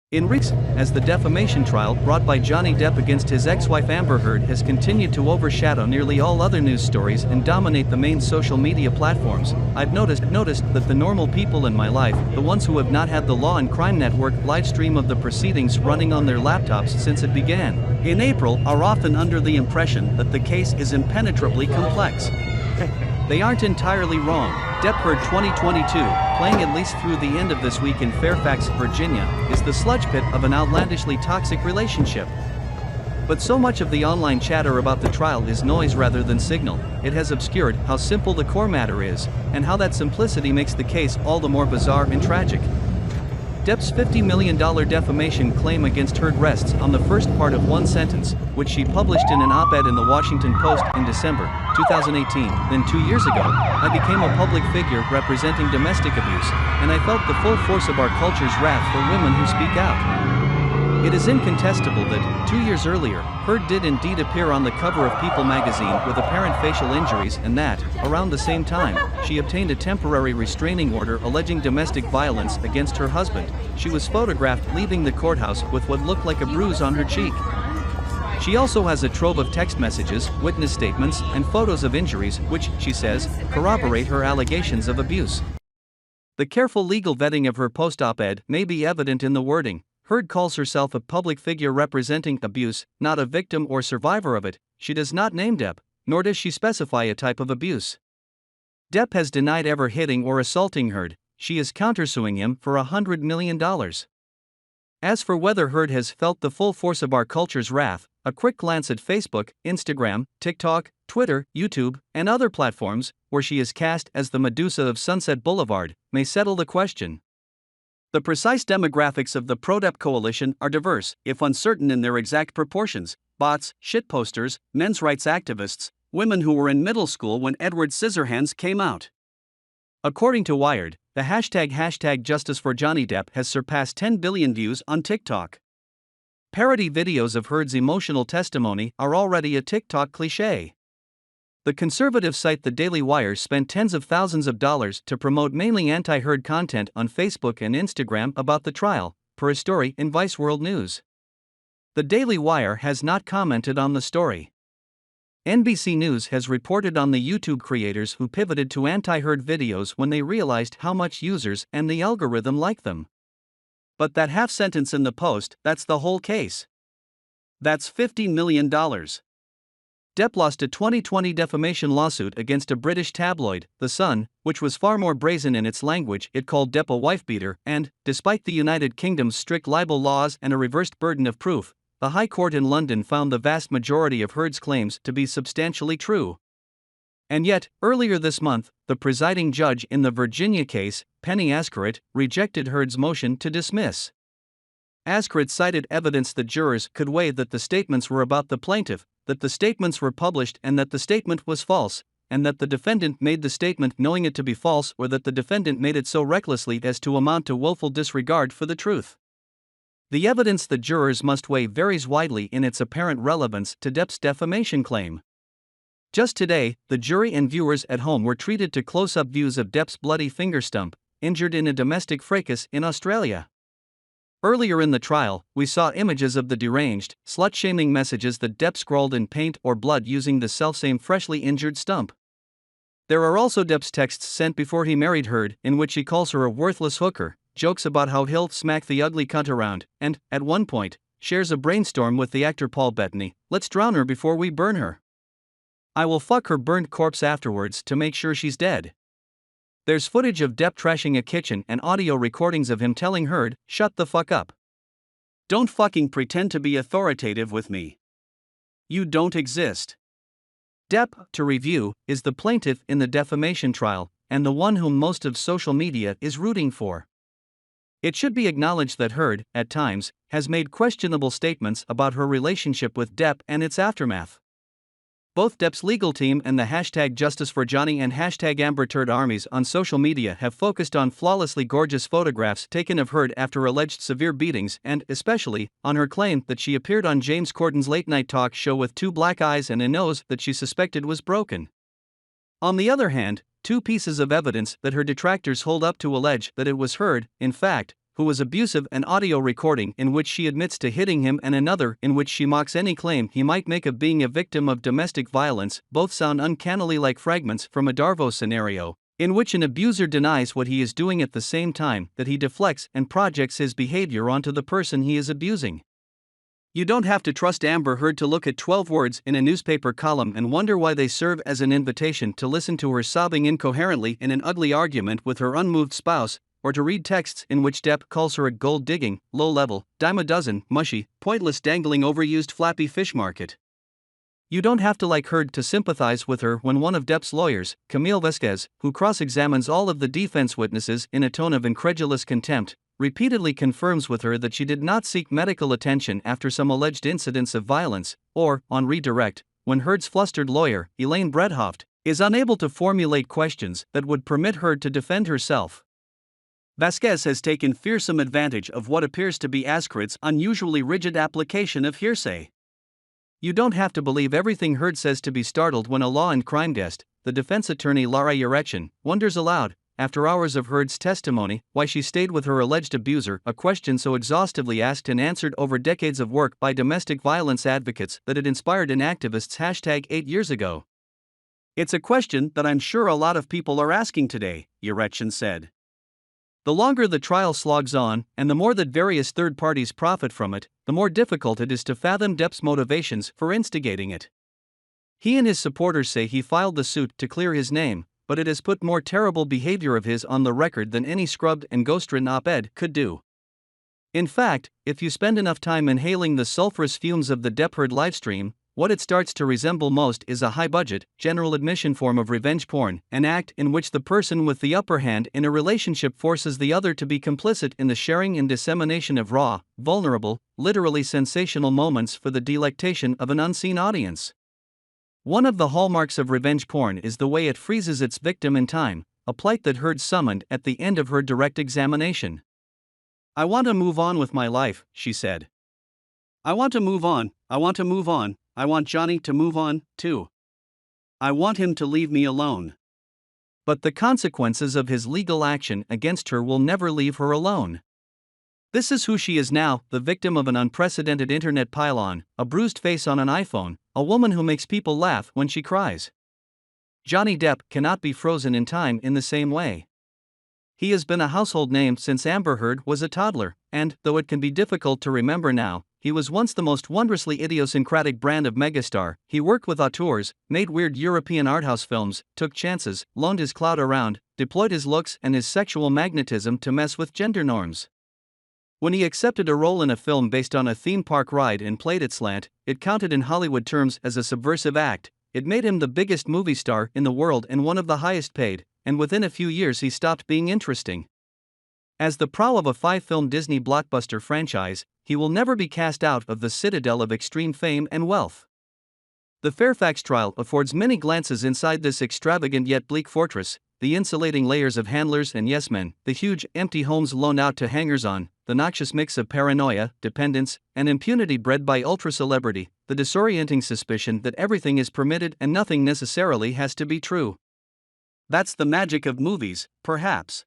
In recent weeks, as the defamation trial brought by Johnny Depp against his ex-wife Amber Heard has continued to overshadow nearly all other news stories and dominate the main social media platforms, I've noticed that the normal people in my life, the ones who have not had the Law and Crime Network live stream of the proceedings running on their laptops since it began in April, are often under the impression that the case is impenetrably complex. They aren't entirely wrong. Depp Heard 2022, playing at least through the end of this week in Fairfax, Virginia, is the sludge pit of an outlandishly toxic relationship. But so much of the online chatter about the trial is noise rather than signal. It has obscured how simple the core matter is, and how that simplicity makes the case all the more bizarre and tragic. Depp's $50 million defamation claim against Heard rests on the first part of one sentence, which she published in an op-ed in the Washington Post in December 2018. Then 2 years ago, I became a public figure representing domestic abuse, and I felt the full force of our culture's wrath for women who speak out. It is incontestable that, 2 years earlier, Heard did indeed appear on the cover of People magazine with apparent facial injuries, and that, around the same time, she obtained a temporary restraining order alleging domestic violence against her husband. She was photographed leaving the courthouse with what looked like a bruise on her cheek. She also has a trove of text messages, witness statements, and photos of injuries, which, she says, corroborate her allegations of abuse. The careful legal vetting of her post-op-ed may be evident in the wording. Heard calls herself a public figure representing abuse, not a victim or survivor of it. She does not name Depp, nor does she specify a type of abuse. Depp has denied ever hitting or assaulting Heard. She is countersuing him for $100 million. As for whether Heard has felt the full force of our culture's wrath, a quick glance at Facebook, Instagram, TikTok, Twitter, YouTube, and other platforms, where she is cast as the Medusa of Sunset Boulevard, may settle the question. The precise demographics of the pro-Depp coalition are diverse, if uncertain in their exact proportions: bots, shitposters, men's rights activists, women who were in middle school when Edward Scissorhands came out. According to Wired, the hashtag Justice for Johnny Depp has surpassed 10 billion views on TikTok. Parody videos of Heard's emotional testimony are already a TikTok cliché. The conservative site The Daily Wire spent tens of thousands of dollars to promote mainly anti-Heard content on Facebook and Instagram about the trial, per a story in Vice World News. The Daily Wire has not commented on the story. NBC News has reported on the YouTube creators who pivoted to anti-Heard videos when they realized how much users and the algorithm like them. But that half sentence in the post, that's the whole case. That's $50 million. Depp lost a 2020 defamation lawsuit against a British tabloid, The Sun, which was far more brazen in its language. It called Depp a wife-beater, and, despite the United Kingdom's strict libel laws and a reversed burden of proof, the High Court in London found the vast majority of Heard's claims to be substantially true. And yet, earlier this month, the presiding judge in the Virginia case, Penny Askerit, rejected Heard's motion to dismiss. Askerit cited evidence that jurors could weigh that the statements were about the plaintiff, that the statements were published and that the statement was false, and that the defendant made the statement knowing it to be false, or that the defendant made it so recklessly as to amount to willful disregard for the truth. The evidence that jurors must weigh varies widely in its apparent relevance to Depp's defamation claim. Just today, the jury and viewers at home were treated to close-up views of Depp's bloody finger stump, injured in a domestic fracas in Australia. Earlier in the trial, we saw images of the deranged, slut-shaming messages that Depp scrawled in paint or blood using the selfsame freshly injured stump. There are also Depp's texts sent before he married Heard, in which he calls her a worthless hooker, jokes about how he'll smack the ugly cunt around, and, at one point, shares a brainstorm with the actor Paul Bettany: "Let's drown her before we burn her. I will fuck her burned corpse afterwards to make sure she's dead." There's footage of Depp trashing a kitchen and audio recordings of him telling Heard, "Shut the fuck up. Don't fucking pretend to be authoritative with me. You don't exist." Depp, to review, is the plaintiff in the defamation trial, and the one whom most of social media is rooting for. It should be acknowledged that Heard, at times, has made questionable statements about her relationship with Depp and its aftermath. Both Depp's legal team and the hashtag Justice for Johnny and hashtag Amber Heard armies on social media have focused on flawlessly gorgeous photographs taken of Heard after alleged severe beatings and, especially, on her claim that she appeared on James Corden's late-night talk show with two black eyes and a nose that she suspected was broken. On the other hand, two pieces of evidence that her detractors hold up to allege that it was Heard, in fact, who was abusive, an audio recording in which she admits to hitting him, and another in which she mocks any claim he might make of being a victim of domestic violence. Both sound uncannily like fragments from a Darvo scenario, in which an abuser denies what he is doing at the same time that he deflects and projects his behavior onto the person he is abusing. You don't have to trust Amber Heard to look at 12 words in a newspaper column and wonder why they serve as an invitation to listen to her sobbing incoherently in an ugly argument with her unmoved spouse, or to read texts in which Depp calls her a gold-digging, low-level, dime-a-dozen, mushy, pointless, dangling, overused, flappy fish market. You don't have to like Heard to sympathize with her when one of Depp's lawyers, Camille Vasquez, who cross-examines all of the defense witnesses in a tone of incredulous contempt, repeatedly confirms with her that she did not seek medical attention after some alleged incidents of violence, or, on redirect, when Heard's flustered lawyer, Elaine Bredhoft, is unable to formulate questions that would permit Heard to defend herself. Vasquez has taken fearsome advantage of what appears to be Askerit's unusually rigid application of hearsay. You don't have to believe everything Heard says to be startled when a law and crime guest, the defense attorney Lara Yurechen, wonders aloud, after hours of Heard's testimony, why she stayed with her alleged abuser, a question so exhaustively asked and answered over decades of work by domestic violence advocates that it inspired an activist's hashtag 8 years ago. It's a question that I'm sure a lot of people are asking today, Yurechen said. The longer the trial slogs on, and the more that various third parties profit from it, the more difficult it is to fathom Depp's motivations for instigating it. He and his supporters say he filed the suit to clear his name, but it has put more terrible behavior of his on the record than any scrubbed and ghostwritten op-ed could do. In fact, if you spend enough time inhaling the sulfurous fumes of the Depp Heard livestream, what it starts to resemble most is a high-budget, general admission form of revenge porn, an act in which the person with the upper hand in a relationship forces the other to be complicit in the sharing and dissemination of raw, vulnerable, literally sensational moments for the delectation of an unseen audience. One of the hallmarks of revenge porn is the way it freezes its victim in time, a plight that Heard summoned at the end of her direct examination. "I want to move on with my life," she said. "I want to move on, I want to move on, I want Johnny to move on, too. I want him to leave me alone." But the consequences of his legal action against her will never leave her alone. This is who she is now, the victim of an unprecedented internet pile-on, a bruised face on an iPhone, a woman who makes people laugh when she cries. Johnny Depp cannot be frozen in time in the same way. He has been a household name since Amber Heard was a toddler, and, though it can be difficult to remember now, he was once the most wondrously idiosyncratic brand of megastar. He worked with auteurs, made weird European arthouse films, took chances, loaned his clout around, deployed his looks and his sexual magnetism to mess with gender norms. When he accepted a role in a film based on a theme park ride and played it slant, it counted in Hollywood terms as a subversive act. It made him the biggest movie star in the world and one of the highest paid, and within a few years he stopped being interesting. As the prow of a 5-film Disney blockbuster franchise, he will never be cast out of the citadel of extreme fame and wealth. The Fairfax trial affords many glances inside this extravagant yet bleak fortress, the insulating layers of handlers and yes-men, the huge, empty homes loaned out to hangers-on, the noxious mix of paranoia, dependence, and impunity bred by ultra-celebrity, the disorienting suspicion that everything is permitted and nothing necessarily has to be true. That's the magic of movies, perhaps.